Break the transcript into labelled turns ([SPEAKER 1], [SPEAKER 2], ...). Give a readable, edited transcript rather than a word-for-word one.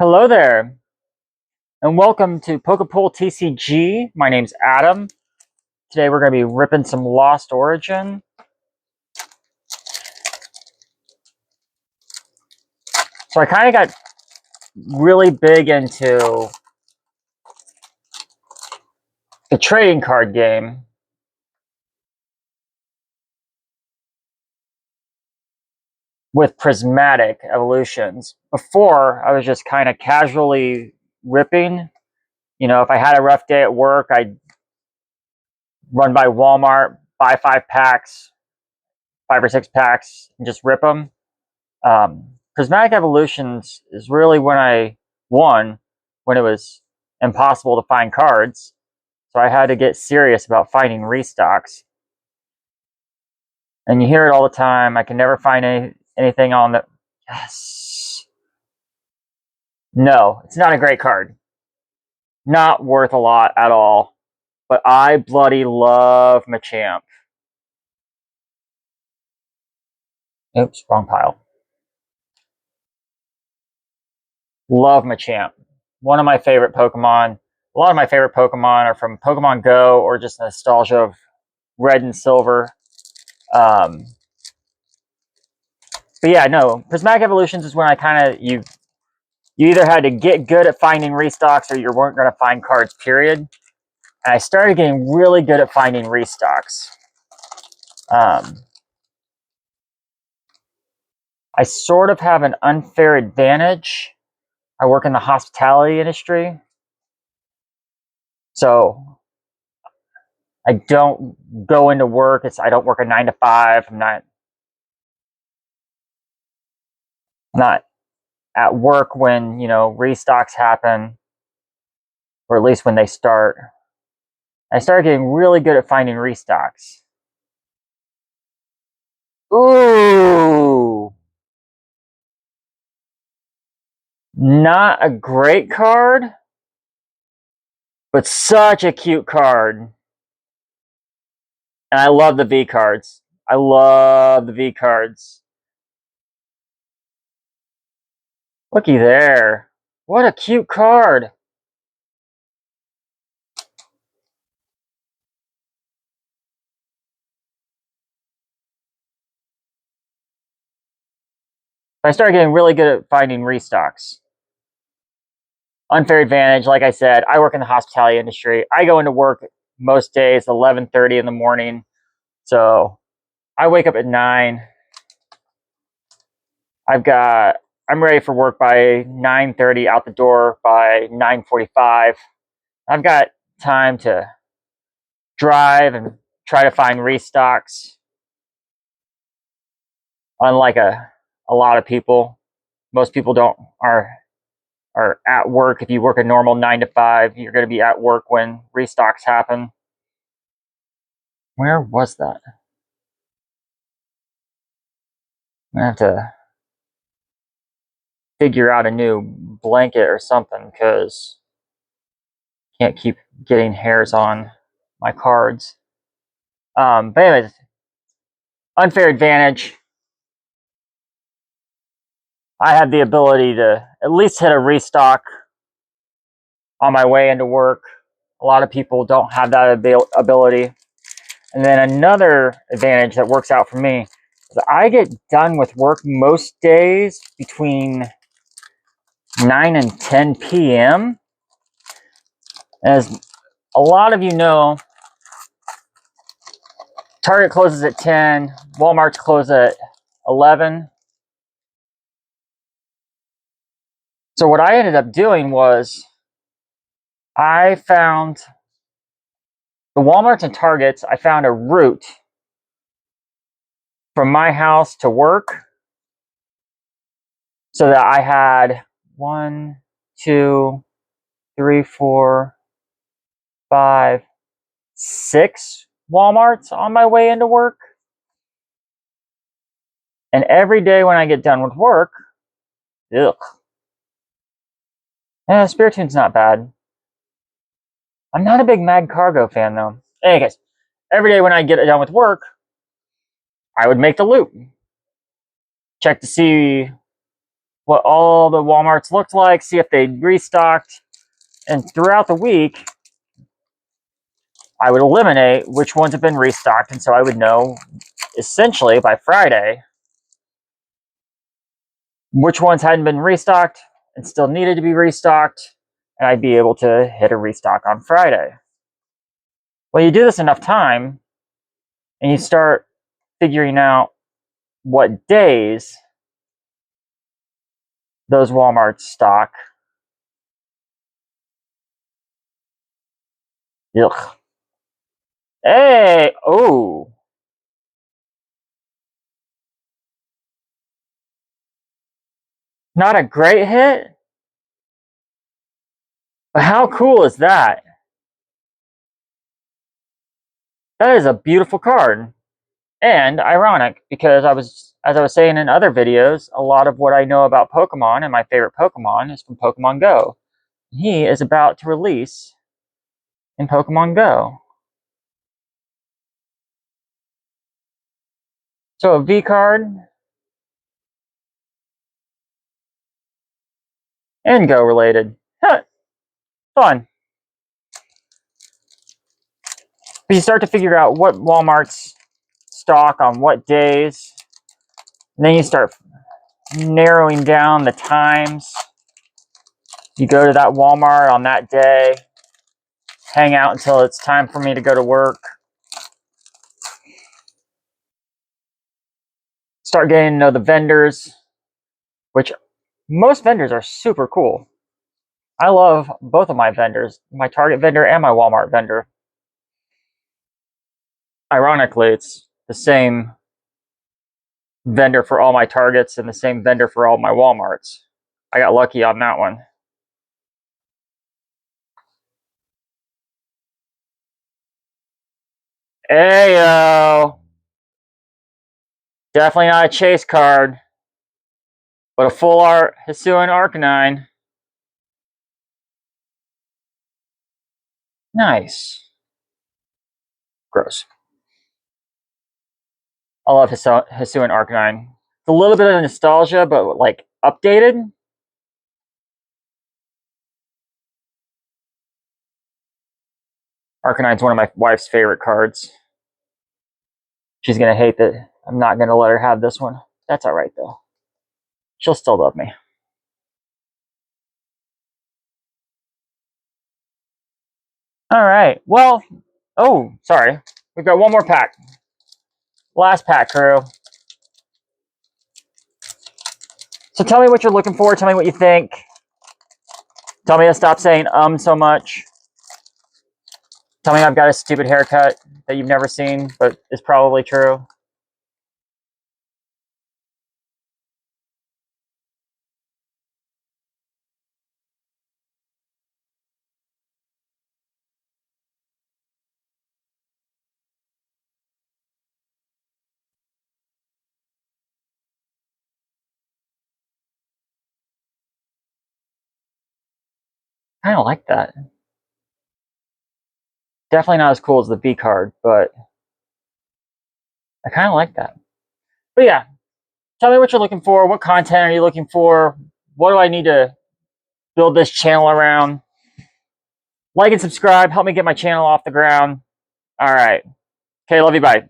[SPEAKER 1] Hello there, and welcome to Pokepool TCG. My name's Adam. Today we're going to be ripping some Lost Origin. So I kind of got really big into the trading card game with Prismatic Evolutions. Before, I was just kind of casually ripping. You know, if I had a rough day at work, I'd run by Walmart, buy 5 or 6 packs, and just rip them. Prismatic Evolutions is really when I won, when it was impossible to find cards. So I had to get serious about finding restocks. And you hear it all the time. I can never find anything on the... Yes. No, it's not a great card. Not worth a lot at all. But I bloody love Machamp. Oops, wrong pile. Love Machamp. One of my favorite Pokemon. A lot of my favorite Pokemon are from Pokemon Go or just nostalgia of Red and Silver. But yeah, no, Prismatic Evolutions is when I kind of you either had to get good at finding restocks or you weren't going to find cards. Period. And I started getting really good at finding restocks. I sort of have an unfair advantage. I work in the hospitality industry, so I don't go into work. I don't work a 9 to 5. I'm not at work when restocks happen, or at least when they start. I started getting really good at finding restocks. Ooh, not a great card, but such a cute card. And I love the V cards. I love the V cards. Looky there. What a cute card. I started getting really good at finding restocks. Unfair advantage, like I said, I work in the hospitality industry. I go into work most days 11:30 in the morning. So I wake up at 9. I'm ready for work by 9:30, out the door by 9:45. I've got time to drive and try to find restocks. Unlike a lot of people, most people don't are at work. If you work a normal 9 to 5, you're going to be at work when restocks happen. Where was that? I'm gonna have to figure out a new blanket or something because I can't keep getting hairs on my cards. But anyways, unfair advantage. I have the ability to at least hit a restock on my way into work. A lot of people don't have that ability. And then another advantage that works out for me is I get done with work most days between 9 and 10 p.m. As a lot of you know, Target closes at 10, Walmart's close at 11. So what I ended up doing was I found the Walmarts and Targets. I found a route from my house to work so that I had 1, 2, 3, 4, 5, 6 Walmarts on my way into work. And every day when I get done with work, ugh. Spiritoon's not bad. I'm not a big Mag Cargo fan though. Anyways, every day when I get done with work, I would make the loop. Check to see what all the Walmarts looked like, see if they restocked, and throughout the week, I would eliminate which ones have been restocked, and so I would know essentially by Friday which ones hadn't been restocked and still needed to be restocked, and I'd be able to hit a restock on Friday. Well, you do this enough time, and you start figuring out what days those Walmarts stock. Ugh. Hey, oh. Not a great hit? But how cool is that? That is a beautiful card. And ironic, because as I was saying in other videos, a lot of what I know about Pokemon and my favorite Pokemon is from Pokemon Go. He is about to release in Pokemon Go. So a V card and Go related. Huh, fun. But you start to figure out what Walmart's stock on what days. And then you start narrowing down the times. You go to that Walmart on that day, hang out until it's time for me to go to work. Start getting to know the vendors, which most vendors are super cool. I love both of my vendors, my Target vendor and my Walmart vendor. Ironically, it's the same vendor for all my Targets and the same vendor for all my Walmarts. I got lucky on that one. Ayo! Definitely not a chase card, but a full art Hisuian Arcanine. Nice. Gross. I love Hisuian Arcanine. It's a little bit of nostalgia, but like updated. Arcanine's one of my wife's favorite cards. She's gonna hate that I'm not gonna let her have this one. That's alright though. She'll still love me. Alright, well, oh, sorry. We've got one more pack. Last pack, crew. So tell me what you're looking for. Tell me what you think. Tell me to stop saying so much. Tell me I've got a stupid haircut that you've never seen, but is probably true. I kind of like that. Definitely not as cool as the V card, but I kind of like that. But yeah, tell me what you're looking for. What content are you looking for? What do I need to build this channel around? Like and subscribe. Help me get my channel off the ground. All right. Okay, love you. Bye.